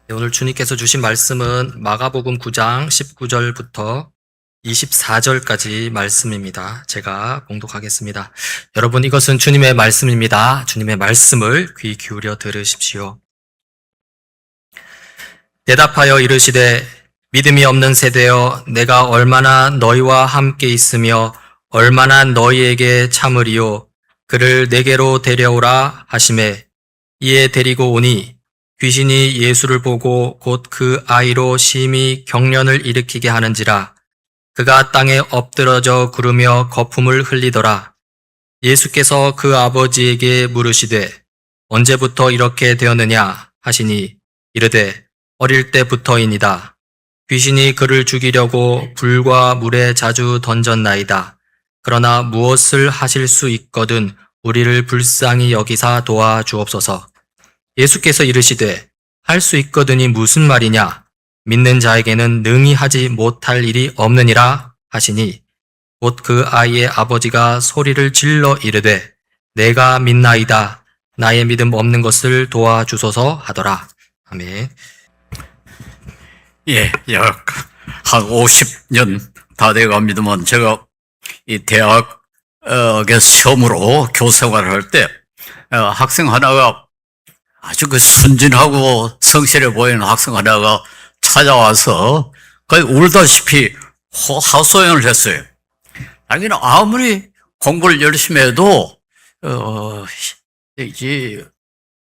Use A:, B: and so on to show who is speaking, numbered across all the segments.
A: 네, 오늘 주님께서 주신 말씀은 마가복음 9장 19절부터 24절까지 말씀입니다. 제가 봉독하겠습니다. 여러분, 이것은 주님의 말씀입니다. 주님의 말씀을 귀 기울여 들으십시오. 대답하여 이르시되 믿음이 없는 세대여, 내가 얼마나 너희와 함께 있으며 얼마나 너희에게 참으리요. 그를 내게로 데려오라 하시매, 이에 데리고 오니 귀신이 예수를 보고 곧 그 아이로 심히 경련을 일으키게 하는지라. 그가 땅에 엎드러져 구르며 거품을 흘리더라. 예수께서 그 아버지에게 물으시되 언제부터 이렇게 되었느냐 하시니 이르되 어릴 때부터이니이다. 귀신이 그를 죽이려고 불과 물에 자주 던졌나이다. 그러나 무엇을 하실 수 있거든 우리를 불쌍히 여기사 도와주옵소서. 예수께서 이르시되 할 수 있거든이 무슨 말이냐? 믿는 자에게는 능히 하지 못할 일이 없느니라 하시니 곧 그 아이의 아버지가 소리를 질러 이르되 내가 믿나이다. 나의 믿음 없는 것을 도와주소서 하더라. 아멘.
B: 예, 약 한 50년 다 돼갑니다만 제가 이 대학에 처음으로 교생활을 할 때 학생 하나가 아주 그 순진하고 성실해 보이는 학생 하나가 찾아와서 거의 울다시피 하소연을 했어요. 자기는 아무리 공부를 열심히 해도 이제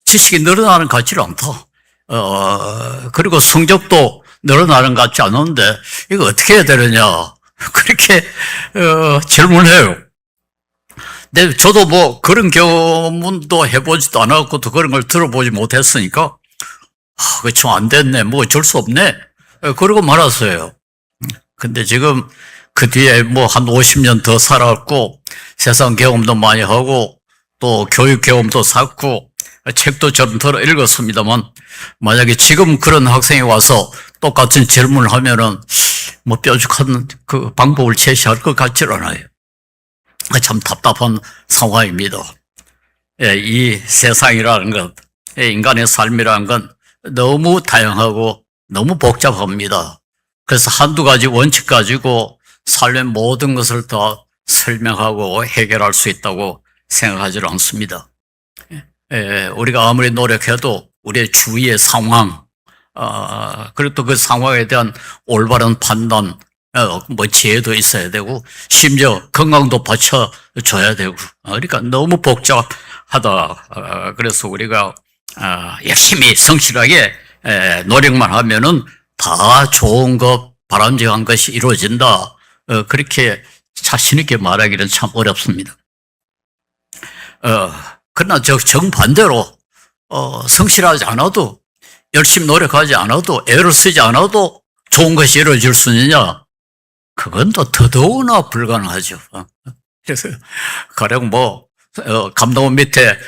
B: 지식이 늘어나는 것 같지 않다. 그리고 성적도 늘어나는 것 같지 않은데 이거 어떻게 해야 되느냐 그렇게 질문해요. 근데 저도 뭐 그런 경험도 해보지도 않았고 또 그런 걸 들어보지 못했으니까 그거 좀 안 됐네, 뭐 어쩔 수 없네 그러고 말았어요. 근데 지금 그 뒤에 뭐 한 50년 더 살았고 세상 경험도 많이 하고 또 교육 경험도 쌓고 책도 저는 들어 읽었습니다만 만약에 지금 그런 학생이 와서 똑같은 질문을 하면은 뭐 뾰족한 그 방법을 제시할 것 같지 않아요. 참 답답한 상황입니다. 이 세상이라는 것, 인간의 삶이라는 건 너무 다양하고 너무 복잡합니다. 그래서 한두 가지 원칙 가지고 삶의 모든 것을 다 설명하고 해결할 수 있다고 생각하지 않습니다. 우리가 아무리 노력해도 우리의 주위의 상황, 그리고 또 그 상황에 대한 올바른 판단, 뭐 지혜도 있어야 되고 심지어 건강도 받쳐줘야 되고 그러니까 너무 복잡하다. 그래서 우리가 열심히 성실하게 노력만 하면은 다 좋은 것, 바람직한 것이 이루어진다. 그렇게 자신 있게 말하기는 참 어렵습니다. 그러나 정반대로 성실하지 않아도 열심히 노력하지 않아도 애를 쓰지 않아도 좋은 것이 이루어질 수 있느냐? 그건 또 더더구나 불가능하죠. 그래서 가령 뭐 감독원 밑에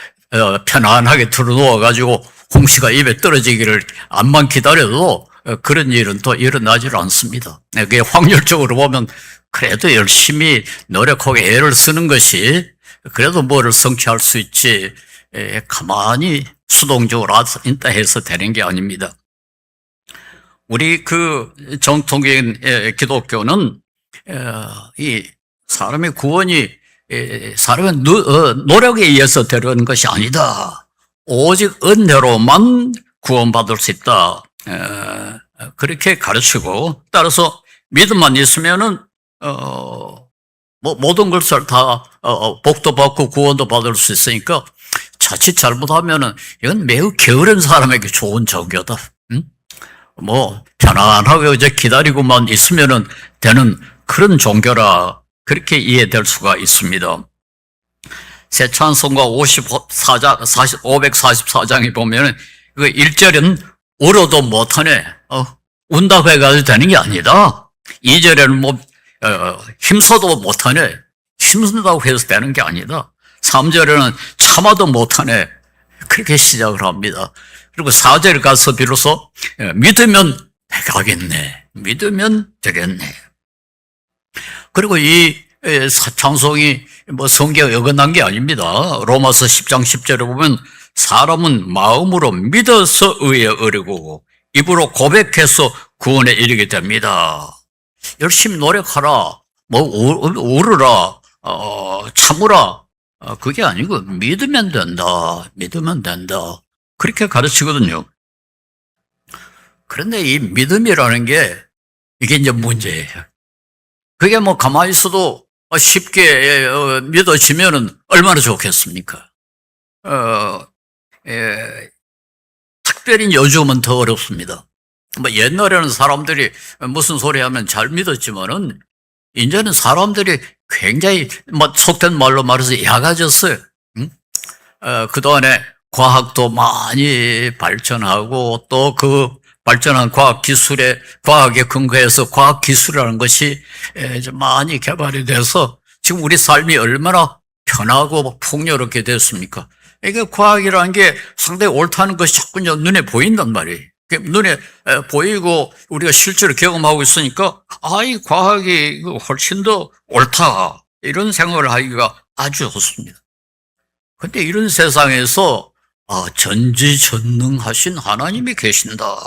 B: 편안하게 들어누워가지고 홍시가 입에 떨어지기를 암만 기다려도 그런 일은 또 일어나질 않습니다. 그게 확률적으로 보면 그래도 열심히 노력하고 애를 쓰는 것이 그래도 뭐를 성취할 수 있지 가만히 수동적으로 있다 해서 되는 게 아닙니다. 우리 그 정통적인 기독교는 이 사람의 구원이 사람의 노력에 의해서 되는 것이 아니다. 오직 은혜로만 구원받을 수 있다. 그렇게 가르치고 따라서 믿음만 있으면은 뭐 모든 것을 다 복도 받고 구원도 받을 수 있으니까 자칫 잘못하면은 이건 매우 게으른 사람에게 좋은 종교다. 뭐 편안하게 이제 기다리고만 있으면은 되는 그런 종교라 그렇게 이해될 수가 있습니다. 새 찬송가 544장에 보면은 그 1절은 울어도 못하네. 운다고 해가지고 되는 게 아니다. 2절에는 뭐 힘써도 못하네. 힘쓴다고 해서 되는 게 아니다. 3절에는 참아도 못하네. 그렇게 시작을 합니다. 그리고 4절 가서 비로소 믿으면 되겠네. 믿으면 되겠네. 그리고 이 찬송이 뭐 성경에 어긋난 게 아닙니다. 로마서 10장 10절에 보면 사람은 마음으로 믿어서 의에 이르고 입으로 고백해서 구원에 이르게 됩니다. 열심히 노력하라, 뭐 오르라, 참으라, 그게 아니고 믿으면 된다, 믿으면 된다, 그렇게 가르치거든요. 그런데 이 믿음이라는 게 이게 이제 문제예요. 그게 뭐 가만히 있어도 쉽게 믿어지면은 얼마나 좋겠습니까? 특별히 요즘은 더 어렵습니다. 뭐 옛날에는 사람들이 무슨 소리 하면 잘 믿었지만은 이제는 사람들이 굉장히 뭐 속된 말로 말해서 약아졌어요. 그동안에 과학도 많이 발전하고 또 그 발전한 과학에 근거해서 과학기술이라는 것이 좀 많이 개발이 돼서 지금 우리 삶이 얼마나 편하고 풍요롭게 됐습니까? 이게 과학이라는 게 상당히 옳다는 것이 자꾸 이제 눈에 보인단 말이에요. 눈에 보이고 우리가 실제로 경험하고 있으니까 이 과학이 훨씬 더 옳다, 이런 생각을 하기가 아주 좋습니다. 그런데 이런 세상에서 전지전능하신 하나님이 계신다.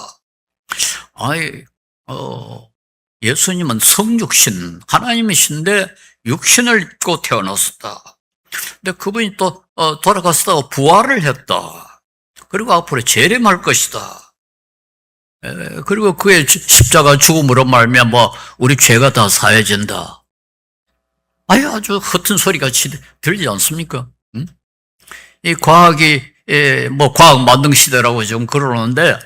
B: 예수님은 성육신 하나님이신데 육신을 입고 태어났었다. 근데 그분이 또 돌아갔다가 부활을 했다. 그리고 앞으로 재림할 것이다. 그리고 그의 십자가 죽음으로 말미암아 우리 죄가 다 사해진다. 아주 헛된 소리같이 들리지 않습니까? 이 과학이 뭐 과학 만능 시대라고 지금 그러는데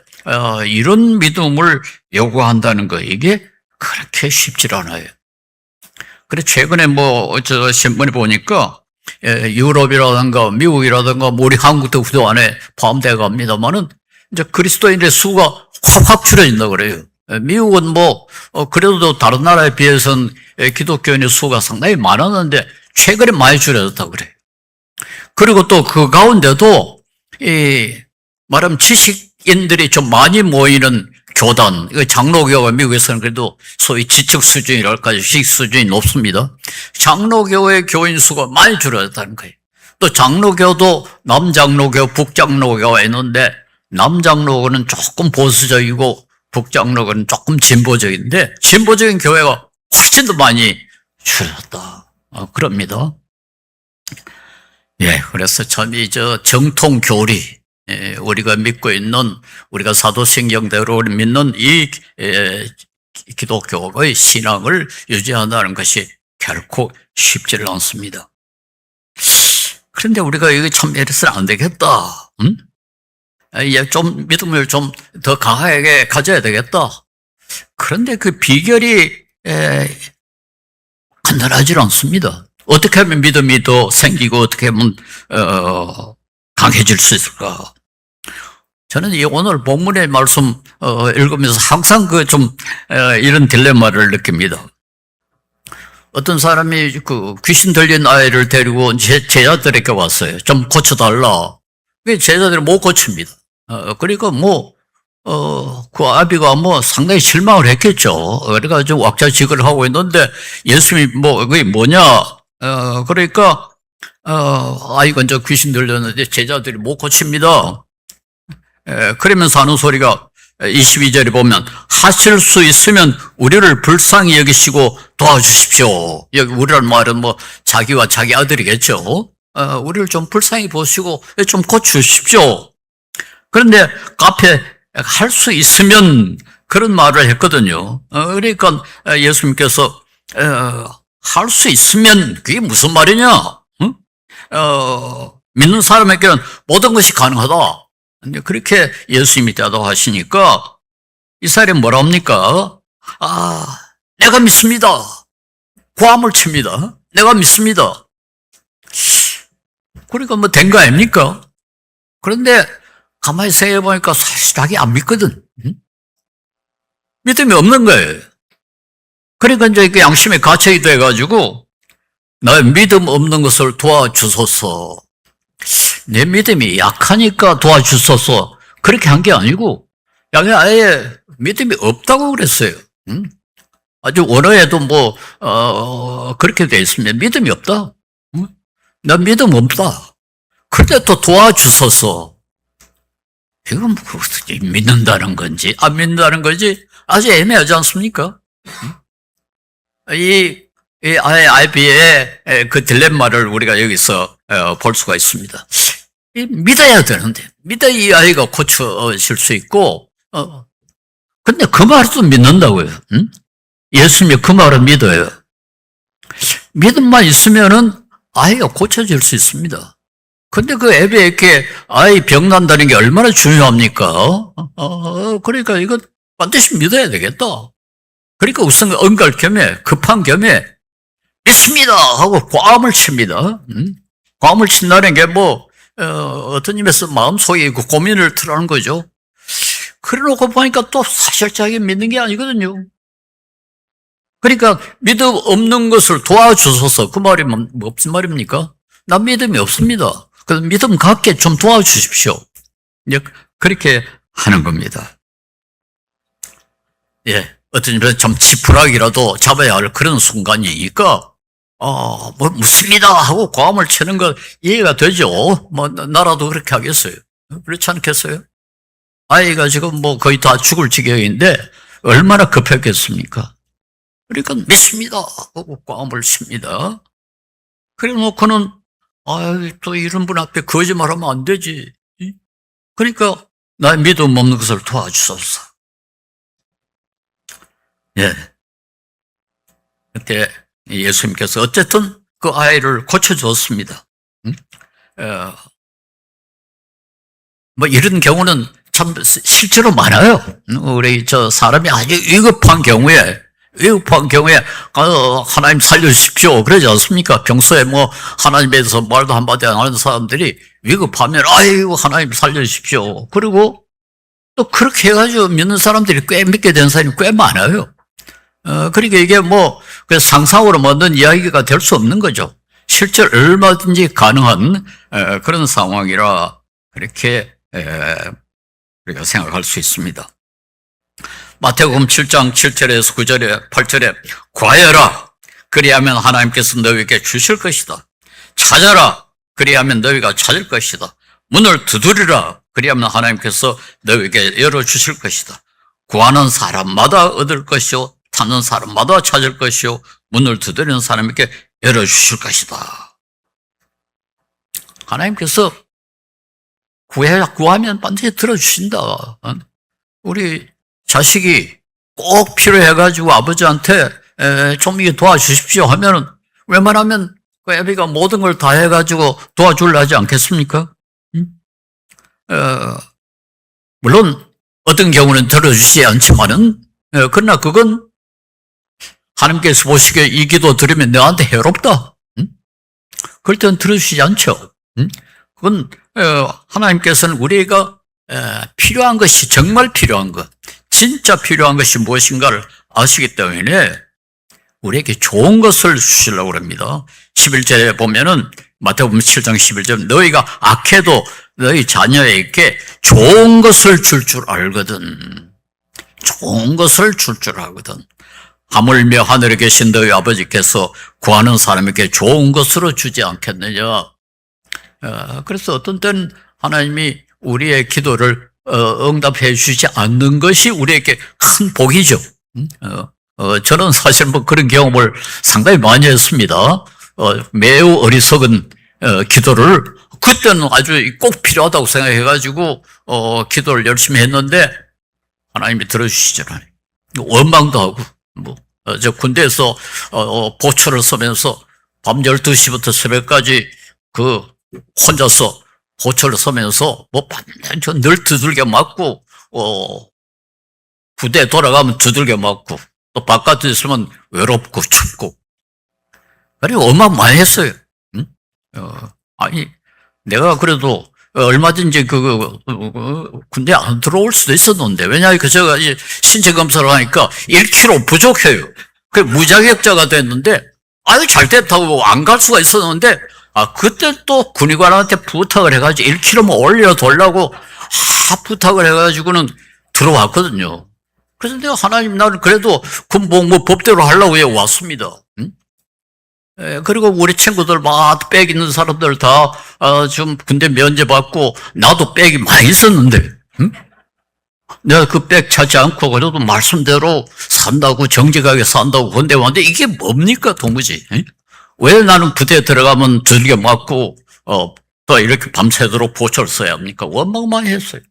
B: 이런 믿음을 요구한다는 거, 이게 그렇게 쉽지 않아요. 그래 최근에 저 신문에 보니까 유럽이라든가 미국이라든가 우리 한국도 그도 안에 포함되어 갑니다만은 이제 그리스도인의 수가 확 줄어진다 그래요. 미국은 그래도 다른 나라에 비해서는 기독교인의 수가 상당히 많았는데 최근에 많이 줄어졌다 그래요. 그리고 또 그 가운데도 말하면 지식인들이 좀 많이 모이는 교단, 장로교가 미국에서는 그래도 소위 지적 수준이랄까, 지식 수준이 높습니다. 장로교의 교인 수가 많이 줄어졌다는 거예요. 또 장로교도 남장로교, 북장로교가 있는데 남장로교는 조금 보수적이고 북장로교는 조금 진보적인데 진보적인 교회가 훨씬 더 많이 줄어졌다. 그럽니다. 그래서 참 정통 교리, 우리가 믿고 있는, 우리가 사도신경대로 믿는 이 기독교의 신앙을 유지한다는 것이 결코 쉽지를 않습니다. 그런데 우리가 이거 참 이래서는 안 되겠다. 좀 믿음을 좀 더 강하게 가져야 되겠다. 그런데 그 비결이 간단하지 않습니다. 어떻게 하면 믿음이 더 생기고 어떻게 하면 강해질 수 있을까? 저는 오늘 본문의 말씀 읽으면서 항상 이런 딜레마를 느낍니다. 어떤 사람이 귀신 들린 아이를 데리고 제자들에게 왔어요. 좀 고쳐달라. 제자들이 못 고칩니다. 그러니까 그 아비가 상당히 실망을 했겠죠. 그래가지고 왁자지껄을 하고 있는데 예수님이 그게 뭐냐? 그러니까 아이가 이제 귀신 들렸는데 제자들이 못 고칩니다. 그러면서 하는 소리가 22절에 보면 하실 수 있으면 우리를 불쌍히 여기시고 도와주십시오. 여기 우리란 말은 자기와 자기 아들이겠죠. 우리를 좀 불쌍히 보시고 좀 고쳐주십시오. 그런데 그 앞에 할 수 있으면 그런 말을 했거든요. 그러니까 예수님께서 할 수 있으면 그게 무슨 말이냐? 믿는 사람에게는 모든 것이 가능하다. 그렇게 예수님이 대답하시니까 이 사람이 뭐라 합니까? 내가 믿습니다. 고함을 칩니다. 내가 믿습니다. 그러니까 된 거 아닙니까? 그런데 가만히 생각해 보니까 사실 자기 안 믿거든. 믿음이 없는 거예요. 그러니까 이제 양심에 갇혀있게 돼가지고 나의 믿음 없는 것을 도와주소서. 내 믿음이 약하니까 도와주소서. 그렇게 한 게 아니고 아예 믿음이 없다고 그랬어요. 아주 원어에도 그렇게 돼 있습니다. 믿음이 없다. 나 믿음 없다. 그런데 또 도와주소서. 이건 뭐 믿는다는 건지 안 믿는다는 건지 아주 애매하지 않습니까? 이 아이비의 그 딜레마를 우리가 여기서 볼 수가 있습니다. 믿어야 되는데, 믿어야 이 아이가 고쳐질 수 있고, 근데 그 말도 믿는다고요. 응? 예수님이 그 말을 믿어요. 믿음만 있으면은 아이가 고쳐질 수 있습니다. 근데 그 애비에게 아이 병 난다는 게 얼마나 중요합니까? 그러니까 이거 반드시 믿어야 되겠다. 그러니까 우선 은갈 겸해, 급한 겸해, 믿습니다! 하고 꽝을 칩니다. 꽝을 친다는 게 어떤 입에서 마음속에 그 고민을 틀어하는 거죠. 그래 놓고 보니까 또 사실자기 믿는 게 아니거든요. 그러니까 믿음 없는 것을 도와주소서. 그 말이 무슨 말입니까? 난 믿음이 없습니다. 그래서 믿음 갖게 좀 도와주십시오. 그렇게 하는 겁니다. 예. 어떤 입에서 좀 지푸라기라도 잡아야 할 그런 순간이니까, 묻습니다 하고 고함을 치는 거 이해가 되죠. 나라도 그렇게 하겠어요. 그렇지 않겠어요? 아이가 지금 거의 다 죽을 지경인데, 얼마나 급했겠습니까? 그러니까 믿습니다 하고 고함을 칩니다. 그래 놓고는, 또 이런 분 앞에 거짓말하면 안 되지. 그러니까, 나의 믿음 없는 것을 도와주소서. 예. 그때 예수님께서 어쨌든 그 아이를 고쳐줬습니다. 이런 경우는 참 실제로 많아요. 우리 사람이 아주 위급한 경우에 하나님 살려주십시오. 그러지 않습니까? 평소에 하나님에 대해서 말도 한마디 안 하는 사람들이 위급하면 아이고 하나님 살려주십시오. 그리고 또 그렇게 해가지고 믿는 사람들이 꽤 믿게 된 사람이 꽤 많아요. 그러니까 이게 그 상상으로 만든 이야기가 될 수 없는 거죠. 실제 얼마든지 가능한 그런 상황이라 그렇게 우리가 생각할 수 있습니다. 마태복음 7장 7절에서 9절에 8절에 구하여라 그리하면 하나님께서 너희에게 주실 것이다. 찾아라 그리하면 너희가 찾을 것이다. 문을 두드리라 그리하면 하나님께서 너희에게 열어주실 것이다. 구하는 사람마다 얻을 것이요 찾는 사람마다 찾을 것이요 문을 두드리는 사람에게 열어주실 것이다. 하나님께서 구하면 반드시 들어주신다. 우리 자식이 꼭 필요해가지고 아버지한테 좀 이게 도와주십시오 하면은 웬만하면 그 애비가 모든 걸 다 해가지고 도와주려 하지 않겠습니까? 물론 어떤 경우는 들어주지 않지만은 그러나 그건 하나님께서 보시기에 이 기도 들으면 너한테 해롭다. 그럴 때는 들어주시지 않죠. 그건 하나님께서는 우리가 필요한 것이 정말 필요한 것, 진짜 필요한 것이 무엇인가를 아시기 때문에 우리에게 좋은 것을 주시려고 합니다. 11절에 보면은 마태복음 7장 11절 너희가 악해도 너희 자녀에게 좋은 것을 줄 알거든. 좋은 것을 줄 알거든. 하물며 하늘에 계신 너희 아버지께서 구하는 사람에게 좋은 것으로 주지 않겠느냐. 그래서 어떤 때는 하나님이 우리의 기도를 응답해 주지 않는 것이 우리에게 큰 복이죠. 저는 사실 그런 경험을 상당히 많이 했습니다. 매우 어리석은 기도를 그때는 아주 꼭 필요하다고 생각해가지고 기도를 열심히 했는데 하나님이 들어주시잖아요. 원망도 하고 저 군대에서 보초를 서면서 밤 12시부터 새벽까지 혼자서 보초를 서면서 늘 두들겨 맞고 부대 돌아가면 두들겨 맞고 또 바깥에 있으면 외롭고 춥고 그리고 엄마 많이 했어요. 응? 아니 내가 그래도 얼마든지 군대 안 들어올 수도 있었는데 왜냐하면 제가 신체 검사를 하니까 1kg 부족해요. 그 무자격자가 됐는데 아유 잘 됐다고 안 갈 수가 있었는데 그때 또 군의관한테 부탁을 해가지고 1kg만 올려달라고 부탁을 해가지고는 들어왔거든요. 그래서 내가 하나님 나를 그래도 군복 법대로 하려고 왔습니다. 응? 그리고 우리 친구들 막 백 있는 사람들 다 좀 군대 면제받고 나도 백이 많이 있었는데 응? 내가 그 백 차지 않고 그래도 말씀대로 산다고, 정직하게 산다고 건대 왔는데 이게 뭡니까 도무지? 응? 왜 나는 부대에 들어가면 들겨 맞고 또 이렇게 밤새도록 보초를 써야 합니까? 원망만 했어요.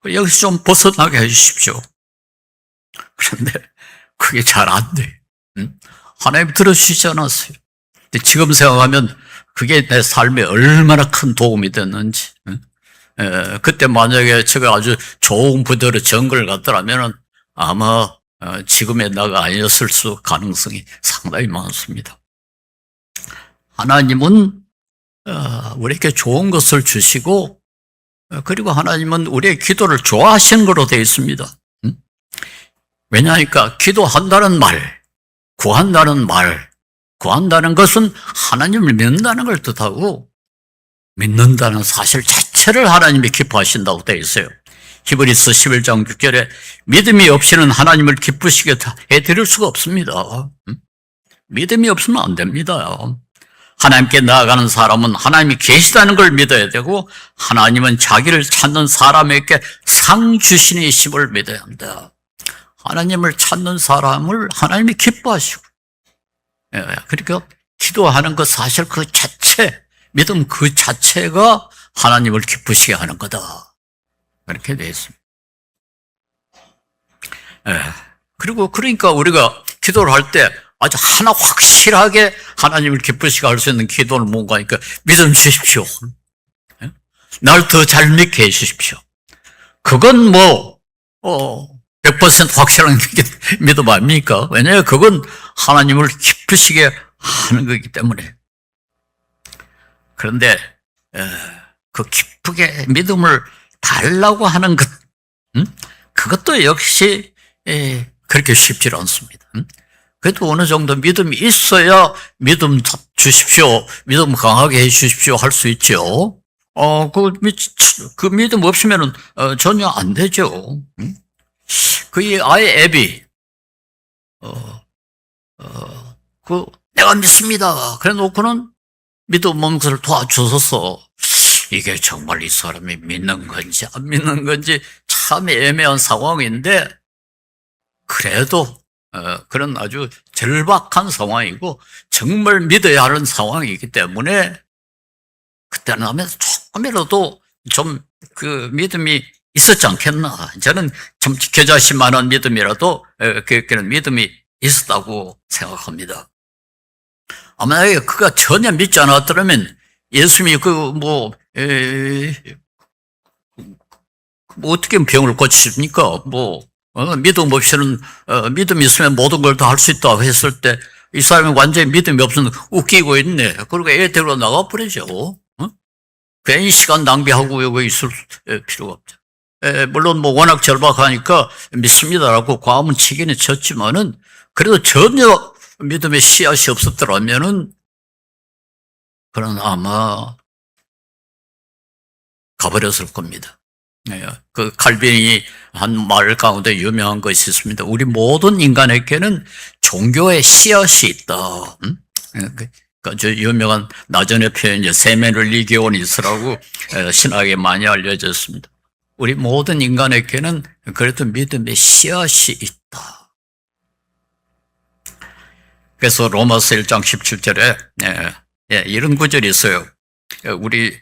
B: 여기서 좀 벗어나게 해주십시오. 그런데 그게 잘 안 돼. 응? 하나님 들어주시지 않았어요. 근데 지금 생각하면 그게 내 삶에 얼마나 큰 도움이 됐는지. 응? 그때 만약에 제가 아주 좋은 부대로 정글 갔더라면 아마 지금의 나가 아니었을 수 가능성이 상당히 많습니다. 하나님은 우리에게 좋은 것을 주시고, 그리고 하나님은 우리의 기도를 좋아하시는 거로 되어 있습니다. 왜냐하니까 기도한다는 말, 구한다는 말, 구한다는 것은 하나님을 믿는다는 걸 뜻하고, 믿는다는 사실 자체를 하나님이 기뻐하신다고 되어 있어요. 히브리서 11장 6절에 믿음이 없이는 하나님을 기쁘시게 해드릴 수가 없습니다. 믿음이 없으면 안 됩니다. 하나님께 나아가는 사람은 하나님이 계시다는 걸 믿어야 되고, 하나님은 자기를 찾는 사람에게 상 주시니심을 믿어야 합니다. 하나님을 찾는 사람을 하나님이 기뻐하시고, 그러니까 기도하는 것 사실 그 자체, 믿음 그 자체가 하나님을 기쁘시게 하는 거다. 그렇게 되어 있습니다. 그리고 그러니까 우리가 기도를 할 때 아주 하나 확실하게 하나님을 기쁘시게 할 수 있는 기도는 뭔가 하니까 믿음 주십시오. 날 더 잘 믿게 해주십시오. 그건 100% 확실한 믿음 아닙니까? 왜냐하면 그건 하나님을 기쁘시게 하는 거기 때문에. 그런데 그 기쁘게 믿음을 달라고 하는 것, 그것도 역시 그렇게 쉽지 않습니다. 그래도 어느 정도 믿음이 있어야 믿음 주십시오, 믿음 강하게 해 주십시오 할 수 있죠. 그 믿음 없으면 전혀 안 되죠. 그 아이 애비, 내가 믿습니다. 그래 놓고는 믿음 없는 것을 도와주셔서 이게 정말 이 사람이 믿는 건지 안 믿는 건지 참 애매한 상황인데, 그래도 그런 아주 절박한 상황이고 정말 믿어야 하는 상황이기 때문에 그때는 하면 조금이라도 좀 그 믿음이 있었지 않겠나. 저는 좀 겨자씨만한 믿음이라도 그런 믿음이 있었다고 생각합니다. 아마 그가 전혀 믿지 않았더라면 예수님이 어떻게 병을 고치십니까? 믿음 없이는, 믿음이 있으면 모든 걸 다 할 수 있다고 했을 때, 이 사람이 완전히 믿음이 없으면 웃기고 있네. 그리고 애 데리고 나가버리죠. 괜히 시간 낭비하고 여기 있을 필요가 없죠. 물론 워낙 절박하니까 믿습니다라고 과문 치기는 쳤지만은, 그래도 전혀 믿음의 씨앗이 없었더라면은, 그는 아마 가버렸을 겁니다. 그 칼빈이 한 말 가운데 유명한 것이 있습니다. 우리 모든 인간에게는 종교의 씨앗이 있다. 저 유명한 나전의 표현이 세메를 리기오니스라고 신학에 많이 알려졌습니다. 우리 모든 인간에게는 그래도 믿음의 씨앗이 있다. 그래서 로마서 1장 17절에 이런 구절이 있어요. 우리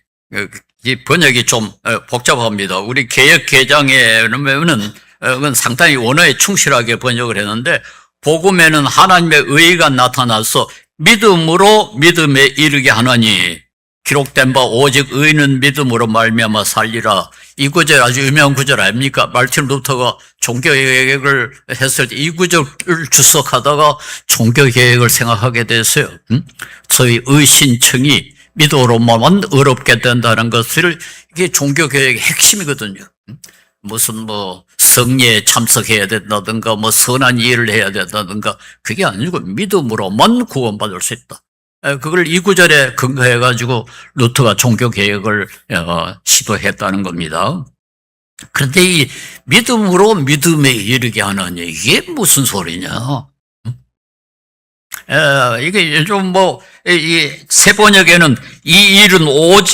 B: 이 번역이 좀 복잡합니다. 우리 개역 개정에는 그건 상당히 원어에 충실하게 번역을 했는데, 복음에는 하나님의 의가 나타나서 믿음으로 믿음에 이르게 하나니 기록된 바 오직 의인은 믿음으로 말미암아 살리라. 이 구절 아주 유명한 구절 아닙니까? 마르틴 루터가 종교개혁을 했을 때 이 구절을 주석하다가 종교개혁을 생각하게 됐어요. 소위 의신청이 믿음으로만 어렵게 된다는 것을, 이게 종교개혁의 핵심이거든요. 무슨 성례에 참석해야 된다든가 선한 일을 해야 된다든가, 그게 아니고 믿음으로만 구원받을 수 있다. 그걸 이 구절에 근거해가지고 루터가 종교개혁을 시도했다는 겁니다. 그런데 이 믿음으로 믿음에 이르게 하느니 이게 무슨 소리냐? 이게 요즘 이 새 번역에는 이 일은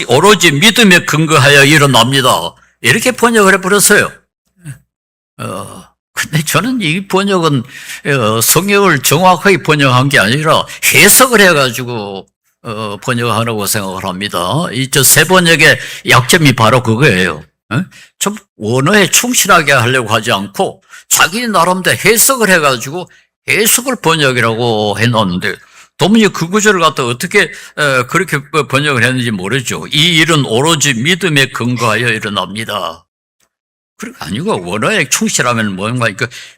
B: 오로지 믿음에 근거하여 일어납니다. 이렇게 번역을 해버렸어요. 근데 저는 이 번역은, 성경을 정확하게 번역한 게 아니라 해석을 해가지고, 번역하라고 생각을 합니다. 저 새 번역의 약점이 바로 그거예요. 좀 원어에 충실하게 하려고 하지 않고 자기 나름대로 해석을 해가지고 해석을 번역이라고 해놓았는데 도무지 그 구절을 갖다 어떻게 그렇게 번역을 했는지 모르죠. 이 일은 오로지 믿음에 근거하여 일어납니다. 그게 아니고 원어에 충실하면 뭔가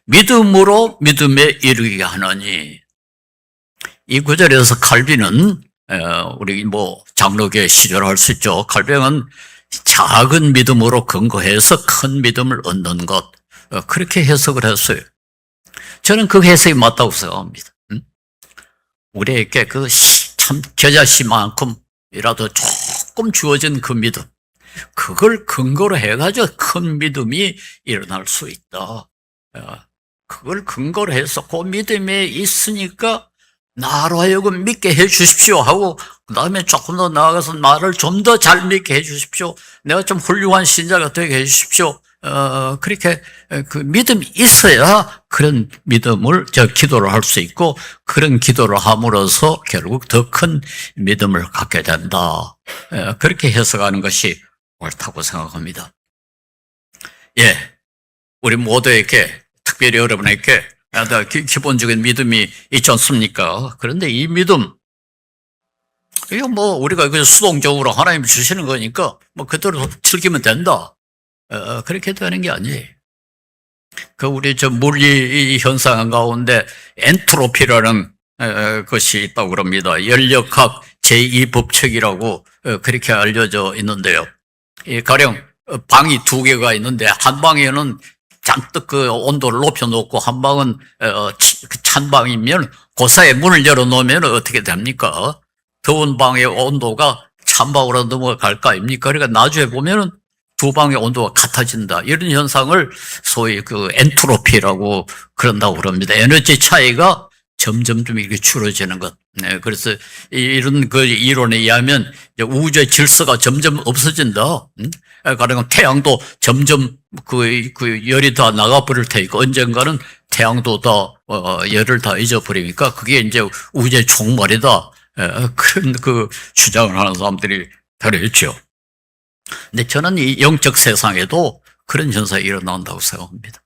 B: 믿음으로 믿음에 이르게 하나니. 이 구절에서 칼빈은 우리 장로교의 시조를 할 수 있죠. 칼빈은 작은 믿음으로 근거해서 큰 믿음을 얻는 것, 그렇게 해석을 했어요. 저는 그 해석이 맞다고 생각합니다. 우리에게 참 겨자씨만큼이라도 조금 주어진 그 믿음, 그걸 근거로 해가지고 큰 믿음이 일어날 수 있다. 그걸 근거로 해서 그 믿음에 있으니까 나로 하여금 믿게 해 주십시오 하고 그 다음에 조금 더 나아가서 나를 좀 더 잘 믿게 해 주십시오. 내가 좀 훌륭한 신자가 되게 해 주십시오. 그렇게 그 믿음이 있어야 그런 믿음을 기도를 할 수 있고 그런 기도를 함으로써 결국 더 큰 믿음을 갖게 된다. 그렇게 해석하는 것이 옳다고 생각합니다. 예, 우리 모두에게 특별히 여러분에게 기본적인 믿음이 있지 않습니까? 그런데 이 믿음, 이거 우리가 수동적으로 하나님이 주시는 거니까 그대로 즐기면 된다. 그렇게 되는 게 아니에요. 우리 물리 현상 가운데 엔트로피라는 것이 있다고 그럽니다. 연력학 제2법칙이라고 그렇게 알려져 있는데요. 가령 방이 두 개가 있는데 한 방에는 잔뜩 그 온도를 높여놓고 한 방은 찬 방이면 그 사이에 문을 열어놓으면 어떻게 됩니까? 더운 방의 온도가 찬 방으로 넘어갈 거 아닙니까? 그러니까 나중에 보면은 두 방의 온도가 같아진다. 이런 현상을 소위 엔트로피라고 그런다고 그럽니다. 에너지 차이가 점점 좀 이렇게 줄어지는 것. 네, 그래서 이런 이론에 의하면 우주의 질서가 점점 없어진다. 가령 태양도 점점 열이 다 나가버릴 테니까 언젠가는 태양도 다 열을 다 잊어버리니까 그게 이제 우주의 종말이다. 그런 주장을 하는 사람들이 별로 있죠. 근데 저는 이 영적 세상에도 그런 현상이 일어난다고 생각합니다.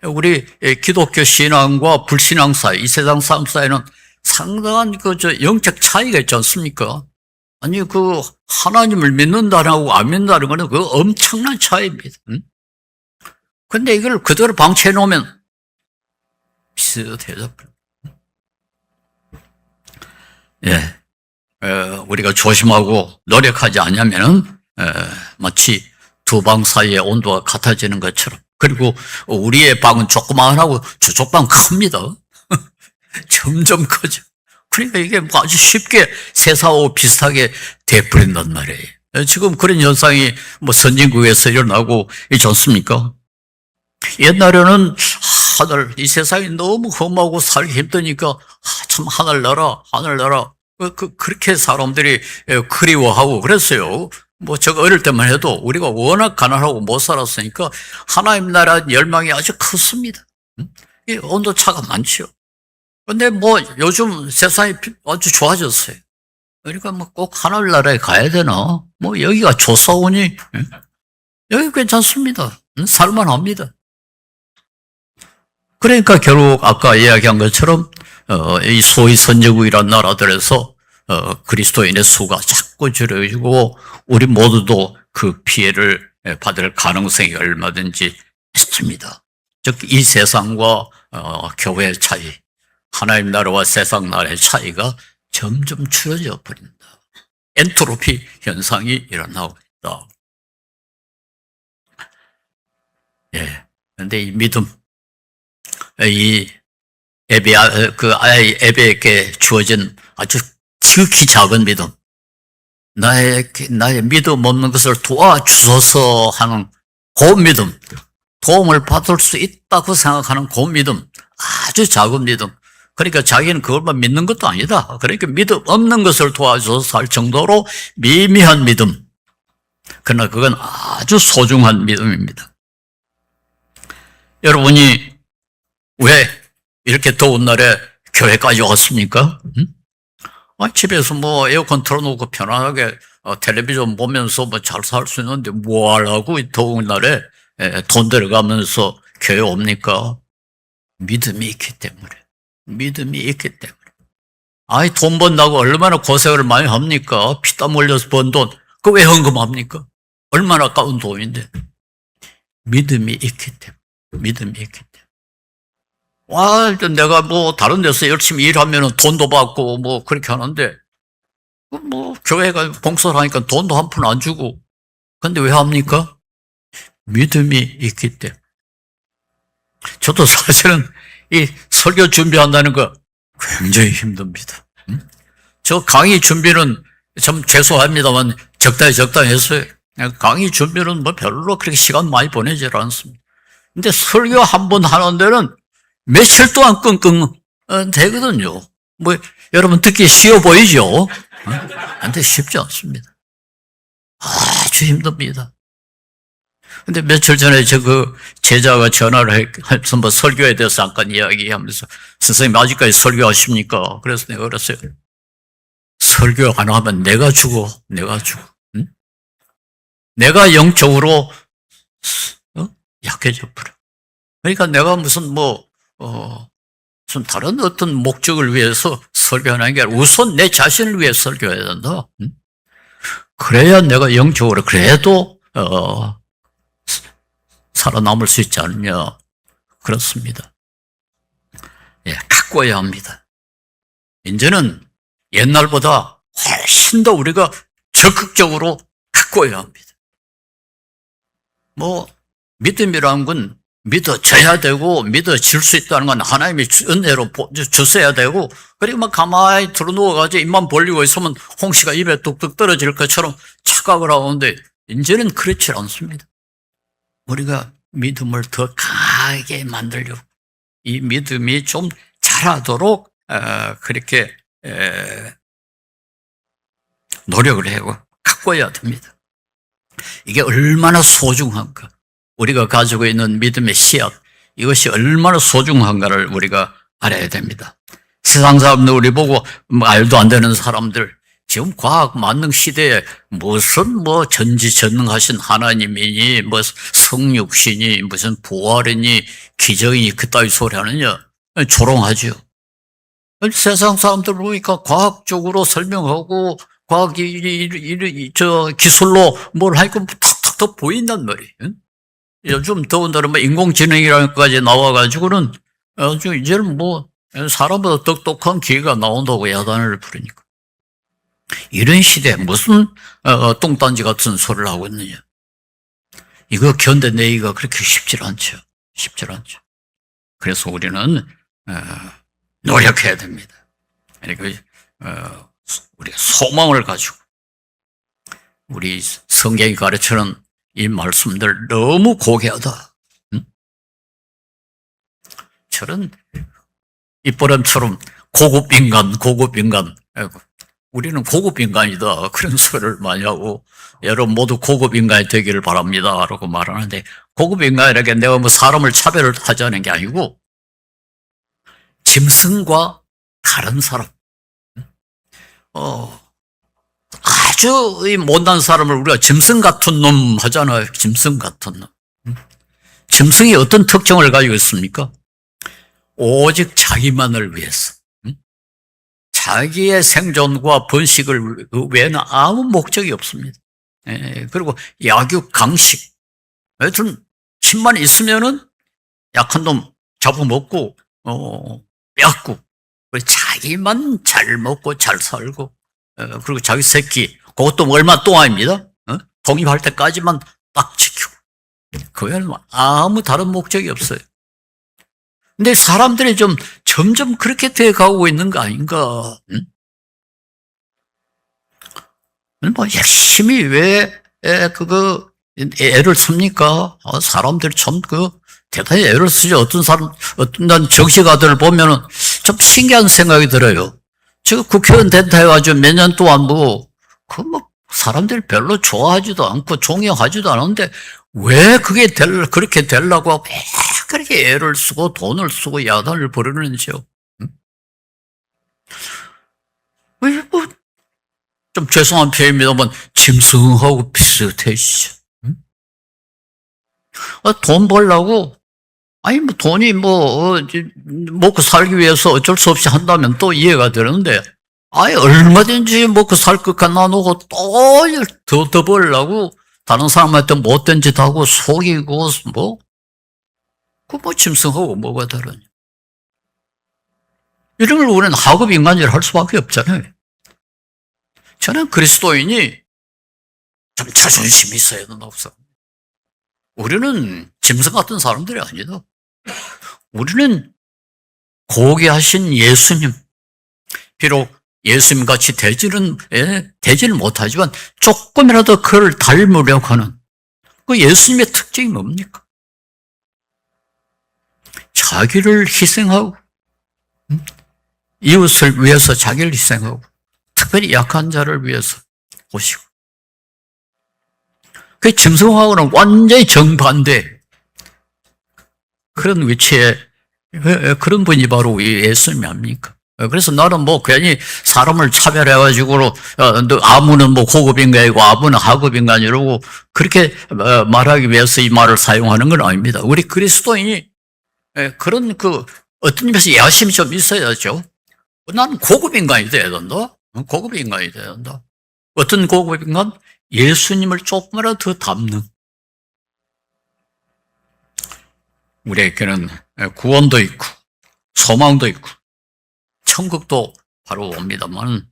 B: 우리 기독교 신앙과 불신앙 사이, 이 세상 사람 사이는 상당한 영적 차이가 있지 않습니까? 아니, 하나님을 믿는다는 거고 안 믿는다는 거는 엄청난 차이입니다. 근데 이걸 그대로 방치해 놓으면 비슷해져. 예. 우리가 조심하고 노력하지 않으면은, 마치 두 방 사이의 온도가 같아지는 것처럼. 그리고 우리의 방은 조그마하고 저쪽 방은 큽니다. 점점 커져. 그러니까 이게 아주 쉽게 세상하고 비슷하게 돼버린단 말이에요. 지금 그런 현상이 선진국에서 일어나고 있지 않습니까? 옛날에는 이 세상이 너무 험하고 살기 힘드니까 참 하늘나라 그렇게 사람들이 그리워하고 그랬어요. 제가 어릴 때만 해도 우리가 워낙 가난하고 못 살았으니까 하나님 나라 열망이 아주 컸습니다. 이 온도 차가 많죠. 근데 요즘 세상이 아주 좋아졌어요. 그러니까 꼭 하늘나라에 가야 되나? 여기가 좋사오니? 여기 괜찮습니다. 살만합니다. 그러니까 결국 아까 이야기한 것처럼 이 소위 선진국이라는 나라들에서 그리스도인의 수가 자꾸 줄어지고 우리 모두도 그 피해를 받을 가능성이 얼마든지 있습니다. 즉 이 세상과 교회의 차이, 하나님 나라와 세상 나라의 차이가 점점 줄어져 버린다. 엔트로피 현상이 일어나고 있다. 예. 그런데 이 믿음, 이 에베에게 주어진 아주 지극히 작은 믿음, 나의 믿음 없는 것을 도와주소서 하는 그 믿음, 도움을 받을 수 있다고 생각하는 그 믿음, 아주 작은 믿음. 그러니까 자기는 그것만 믿는 것도 아니다. 그러니까 믿음 없는 것을 도와줘서 할 정도로 미미한 믿음. 그러나 그건 아주 소중한 믿음입니다. 여러분이 왜 이렇게 더운 날에 교회까지 왔습니까? 집에서 뭐 에어컨 틀어놓고 편안하게 텔레비전 보면서 뭐 잘 살 수 있는데 뭐 하려고 이 더운 날에 돈 들어가면서 교회 옵니까? 믿음이 있기 때문에. 믿음이 있기 때문에. 돈 번다고 얼마나 고생을 많이 합니까? 피땀 흘려서 번 돈. 그거 왜 헌금합니까? 얼마나 아까운 돈인데. 믿음이 있기 때문에. 믿음이 있기 때문에. 내가 뭐 다른 데서 열심히 일하면 돈도 받고 뭐 그렇게 하는데, 뭐 교회가 봉사를 하니까 돈도 한 푼 안 주고. 근데 왜 합니까? 믿음이 있기 때문에. 저도 사실은 이 설교 준비한다는 거 굉장히 힘듭니다. 저 강의 준비는 좀 죄송합니다만 적당히 했어요. 강의 준비는 뭐 별로 그렇게 시간 많이 보내질 않습니다. 근데 설교 한 번 하는 데는 며칠 동안 끙끙 되거든요. 뭐 여러분 듣기 쉬워 보이죠? 근데 쉽지 않습니다. 아주 힘듭니다. 근데 며칠 전에 그 제자가 전화를 해서 뭐 설교에 대해서 잠깐 이야기하면서 선생님 아직까지 설교하십니까? 그래서 내가 그랬어요. 설교 안 하면 내가 죽어. 응? 내가 영적으로 약해져 버려. 그러니까 내가 무슨 무슨 다른 어떤 목적을 위해서 설교하는 게 아니라 우선 내 자신을 위해 설교해야 된다. 응? 그래야 내가 영적으로 그래도 살아남을 수 있지 않느냐. 그렇습니다. 가꿔야 합니다. 이제는 옛날보다 훨씬 더 우리가 적극적으로 가꿔야 합니다. 믿음이라는 건 믿어져야 되고 믿어질 수 있다는 건 하나님이 은혜로 주셔야 되고, 그리고 막 가만히 들어누워가지고 입만 벌리고 있으면 홍시가 입에 뚝뚝 떨어질 것처럼 착각을 하는데 이제는 그렇지 않습니다. 우리가 믿음을 더 강하게 만들려고 이 믿음이 좀 자라도록 그렇게 노력을 하고 가꿔야 됩니다. 이게 얼마나 소중한가. 우리가 가지고 있는 믿음의 씨앗, 이것이 얼마나 소중한가를 우리가 알아야 됩니다. 세상 사람들 우리 보고 말도 안 되는 사람들, 지금 과학 만능 시대에 무슨 전지전능하신 하나님이니 성육신이 무슨 부활이니 기적이니 그따위 소리 하느냐. 조롱하죠. 세상 사람들 보니까 과학적으로 설명하고 과학 기술로 뭘 하니까 탁탁탁 보인단 말이에요. 요즘 더운 날은 인공지능이라는 것까지 나와가지고는 이제는 사람보다 똑똑한 기계가 나온다고 야단을 부르니까. 이런 시대에 무슨 똥단지 같은 소리를 하고 있느냐. 이거 견뎌내기가 그렇게 쉽지 않죠. 그래서 우리는 노력해야 됩니다. 그러니까 우리가 소망을 가지고 우리 성경이 가르치는 이 말씀들 너무 고귀하다. 저런 입버릇처럼 고급 인간. 우리는 고급 인간이다. 그런 소리를 많이 하고, 여러분 모두 고급 인간이 되기를 바랍니다. 라고 말하는데, 고급 인간이라게 내가 사람을 차별을 하자는 게 아니고, 짐승과 다른 사람. 아주 이 못난 사람을 우리가 짐승 같은 놈 하잖아요. 짐승 같은 놈. 짐승이 어떤 특징을 가지고 있습니까? 오직 자기만을 위해서. 자기의 생존과 번식을 외에는 아무 목적이 없습니다. 그리고 약육, 강식. 하여튼 힘만 있으면은 약한 놈 잡아먹고, 뺏고, 자기만 잘 먹고 잘 살고, 그리고 자기 새끼, 그것도 얼마 동안입니다. 독립할 때까지만 딱 지키고. 그 외에는 아무 다른 목적이 없어요. 근데 사람들이 좀 점점 그렇게 돼 가고 있는 거 아닌가? 열심히 왜 애를 씁니까? 사람들이 참 대단히 애를 쓰죠. 어떤 정치가들을 보면은 좀 신기한 생각이 들어요. 제가 국회의원 된다 해가지고 몇 년 동안 사람들이 별로 좋아하지도 않고 존경하지도 않은데 왜 그게 그렇게 되려고 하고 왜 그렇게 애를 쓰고 돈을 쓰고 야단을 부르는지요. 응? 왜 뭐, 좀 죄송한 표현입니다만 짐승하고 비슷해. 응? 돈 벌려고 아니 뭐 돈이 먹고 살기 위해서 어쩔 수 없이 한다면 또 이해가 되는데 아예 얼마든지 먹고 살 것과 나누고 또 더 벌려고 다른 사람한테 못된 짓 하고 속이고 짐승하고 뭐가 다르냐. 이런 걸 우리는 하급 인간이라 할 수밖에 없잖아요. 저는 그리스도인이 좀 자존심이 있어야 된다고 생각합니다. 우리는 짐승 같은 사람들이 아니다. 우리는 고귀하신 예수님, 비록 예수님 같이 되지는 못하지만 조금이라도 그를 닮으려고 하는 그 예수님의 특징이 뭡니까? 자기를 희생하고 이웃을 위해서 자기를 희생하고 특별히 약한 자를 위해서 오시고 그 짐승하고는 완전히 정반대 그런 위치에 그런 분이 바로 예수님이 아닙니까? 그래서 나는 괜히 사람을 차별해가지고, 아무는 고급 인간이고 아무는 하급 인간 이러고 그렇게 말하기 위해서 이 말을 사용하는 건 아닙니다. 우리 그리스도인이 그런 어떤 점에서 야심이 좀 있어야죠. 나는 고급 인간이 돼야 된다. 고급 인간이 돼야 된다. 어떤 고급 인간? 예수님을 조금이라도 더 닮는. 우리에게는 구원도 있고 소망도 있고 천국도 바로 옵니다만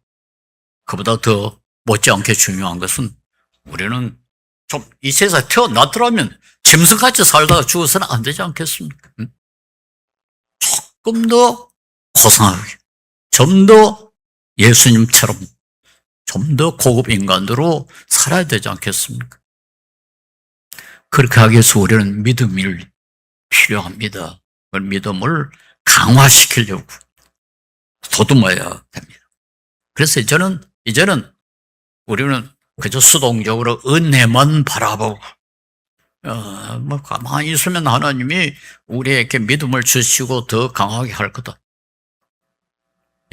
B: 그보다 더 못지않게 중요한 것은 우리는 좀 이 세상에 태어났더라면 짐승같이 살다가 죽어서는 안 되지 않겠습니까? 조금 더 고상하게 좀 더 예수님처럼 좀 더 고급 인간으로 살아야 되지 않겠습니까? 그렇게 하기 위해서 우리는 믿음이 필요합니다. 그 믿음을 강화시키려고 도듬어야 됩니다. 그래서 이제는 우리는 그저 수동적으로 은혜만 바라보고, 가만히 있으면 하나님이 우리에게 믿음을 주시고 더 강하게 할 거다.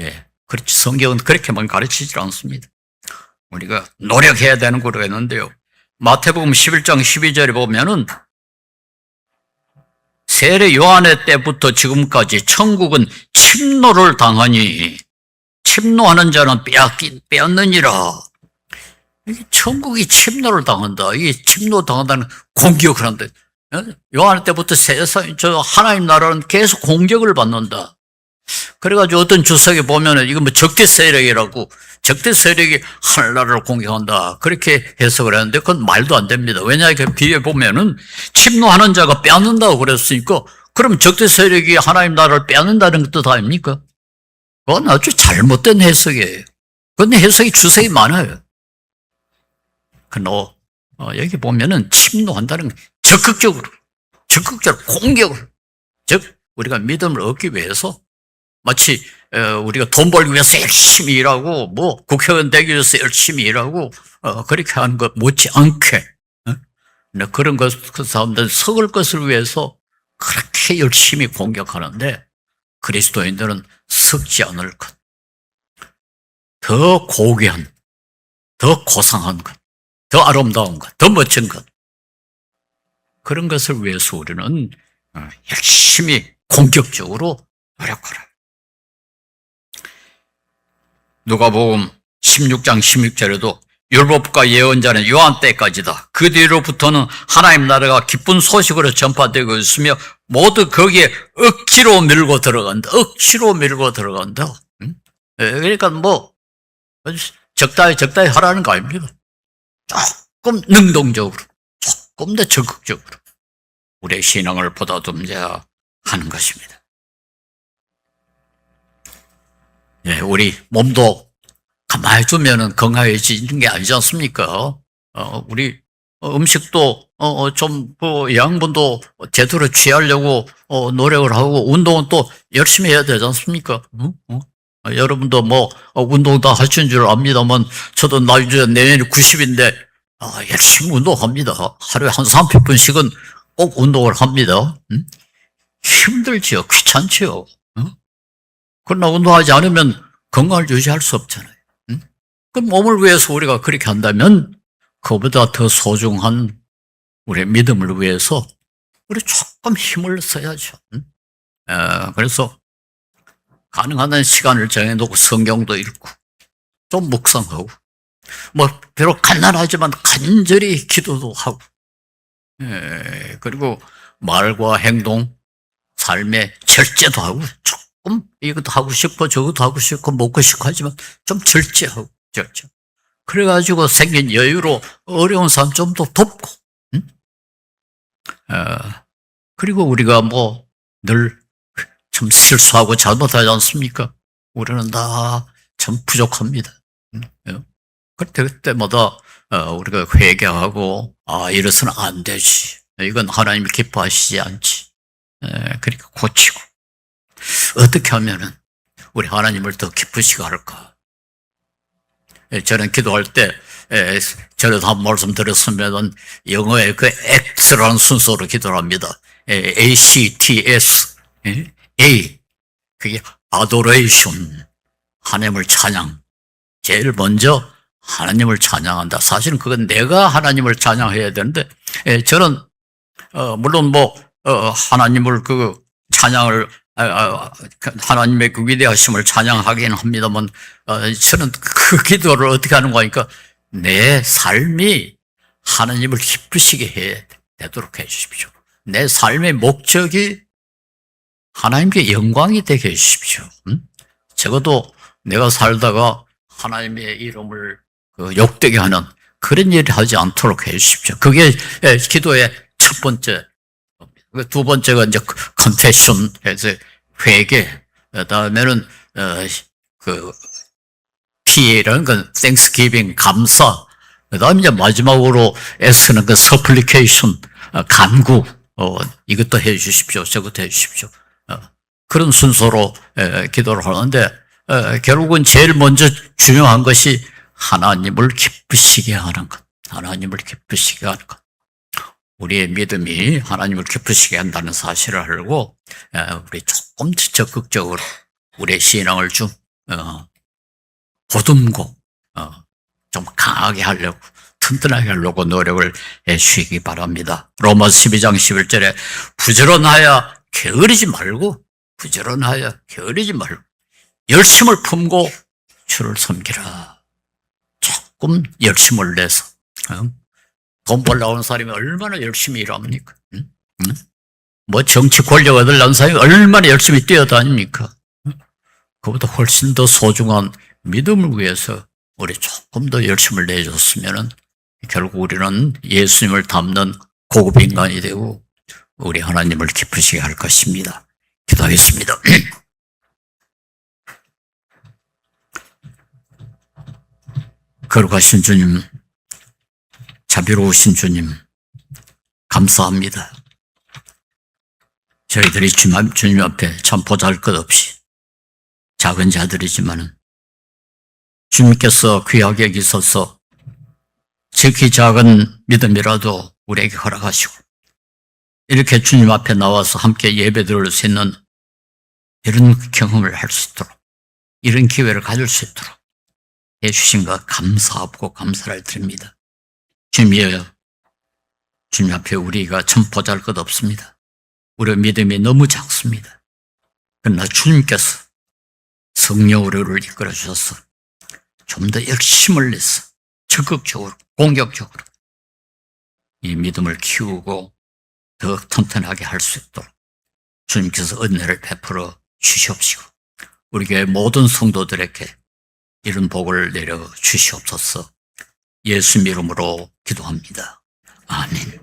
B: 예. 그렇지. 성경은 그렇게만 가르치질 않습니다. 우리가 노력해야 되는 거로 했는데요. 마태복음 11장 12절에 보면은 세례 요한의 때부터 지금까지 천국은 침노를 당하니 침노하는 자는 빼앗느니라. 천국이 침노를 당한다. 이게 침노 당한다는 공격을 한다. 요한 때부터 하나님 나라는 계속 공격을 받는다. 그래가지고 어떤 주석에 보면은 이거 적대 세력이라고, 적대 세력이 하늘나라를 공격한다. 그렇게 해석을 하는데 그건 말도 안 됩니다. 왜냐, 이렇게 뒤에 보면은 침노하는 자가 빼앗는다고 그랬으니까 그럼 적대 세력이 하나님 나라를 빼앗는다는 것도 다 아닙니까? 그건 아주 잘못된 해석이에요. 그런데 해석이 주석이 많아요. 여기 보면은 침노한다는 적극적으로 공격을, 즉, 우리가 믿음을 얻기 위해서 마치 우리가 돈 벌기 위해서 열심히 일하고 국회의원 되기 위해서 열심히 일하고 그렇게 하는 것 못지않게 그런 그 사람들 썩을 것을 위해서 그렇게 열심히 공격하는데 그리스도인들은 썩지 않을 것, 더 고귀한, 더 고상한 것, 더 아름다운 것, 더 멋진 것, 그런 것을 위해서 우리는 열심히 공격적으로 노력하라. 누가복음 16장 16절에도 율법과 예언자는 요한 때까지다. 그 뒤로부터는 하나님 나라가 기쁜 소식으로 전파되고 있으며 모두 거기에 억지로 밀고 들어간다. 억지로 밀고 들어간다. 그러니까 적당히 하라는 거 아닙니다. 조금 능동적으로, 조금 더 적극적으로 우리의 신앙을 보다듬어야 하는 것입니다. 예, 우리 몸도 가만히 두면은 건강해지는 게 아니지 않습니까? 우리 음식도 양분도 제대로 취하려고 노력을 하고 운동은 또 열심히 해야 되지 않습니까? 여러분도 뭐 운동 다 하신 줄 압니다만 저도 나중에 내년에 90인데 열심히 운동합니다. 하루에 한 30분씩은 꼭 운동을 합니다. 힘들지요. 귀찮지요. 그러나 운동하지 않으면 건강을 유지할 수 없잖아요. 그럼 몸을 위해서 우리가 그렇게 한다면 그보다 더 소중한 우리의 믿음을 위해서 우리 조금 힘을 써야죠. 그래서 가능한 한 시간을 정해놓고 성경도 읽고 좀 묵상하고 뭐 비록 간단하지만 간절히 기도도 하고 그리고 말과 행동 삶의 절제도 하고 조금 이것도 하고 싶고 저것도 하고 싶고 먹고 싶고 하지만 좀 절제하고 절제. 그래가지고 생긴 여유로 어려운 사람 좀 더 돕고 그리고 우리가 뭐 늘 참 실수하고 잘못하지 않습니까? 우리는 다 참 부족합니다. 그때마다 우리가 회개하고 이래서는 안 되지. 이건 하나님이 기뻐하시지 않지. 그렇게 고치고 어떻게 하면은 우리 하나님을 더 기쁘시게 할까? 저는 기도할 때 전에도 한 말씀 드렸으면 영어의 그 act라는 순서로 기도를 합니다. ACTS A 그게 adoration 하나님을 찬양. 제일 먼저 하나님을 찬양한다. 사실은 그건 내가 하나님을 찬양해야 되는데 저는 물론 뭐 하나님을 그 찬양을 하나님의 그 위대하심을 찬양하기는 합니다만 저는 그 기도를 어떻게 하는 거니까 내 삶이 하나님을 기쁘시게 해 되도록 해 주십시오. 내 삶의 목적이 하나님께 영광이 되게 해 주십시오. 적어도 내가 살다가 하나님의 이름을 욕되게 하는 그런 일을 하지 않도록 해 주십시오. 그게 기도의 첫 번째. 두 번째가 이제 confession 해서 회개. 그다음에는 그 P라는 건 thanksgiving 감사. 그다음에 이제 마지막으로 S는 그 supplication 간구. 이것도 해 주십시오. 저것도 해 주십시오. 그런 순서로 기도를 하는데 결국은 제일 먼저 중요한 것이 하나님을 기쁘시게 하는 것. 하나님을 기쁘시게 하는 것. 우리의 믿음이 하나님을 기쁘시게 한다는 사실을 알고 우리 조금 더 적극적으로 우리의 신앙을 좀 보듬고 좀 강하게 하려고 튼튼하게 하려고 노력을 해주시기 바랍니다. 로마서 12장 11절에 부지런하여 게으르지 말고 열심을 품고 주를 섬기라. 조금 열심을 내서 돈 벌러 온 사람이 얼마나 열심히 일합니까? 뭐 정치 권력 얻으려는 사람이 얼마나 열심히 뛰어다닙니까? 그보다 훨씬 더 소중한 믿음을 위해서 우리 조금 더 열심을 내줬으면은 결국 우리는 예수님을 닮는 고급 인간이 되고 우리 하나님을 기쁘시게 할 것입니다. 기도하겠습니다. 거룩하신 주님, 자비로우신 주님, 감사합니다. 저희들이 주님 앞에 참 보잘것없이 작은 자들이지만은 주님께서 귀하게 여기셔서 지극히 작은 믿음이라도 우리에게 허락하시고 이렇게 주님 앞에 나와서 함께 예배드릴 수 있는 이런 경험을 할 수 있도록 이런 기회를 가질 수 있도록 해주신 것 감사하고 감사를 드립니다. 주님이여, 주님 앞에 우리가 참 보잘것없습니다. 우리의 믿음이 너무 작습니다. 그러나 주님께서 성령으로 우리를 이끌어 주셔서 좀 더 열심을 내서 적극적으로 공격적으로 이 믿음을 키우고 더 튼튼하게 할 수 있도록 주님께서 은혜를 베풀어 주시옵시고 우리 교회 모든 성도들에게 이런 복을 내려 주시옵소서. 예수 이름으로 기도합니다. 아멘.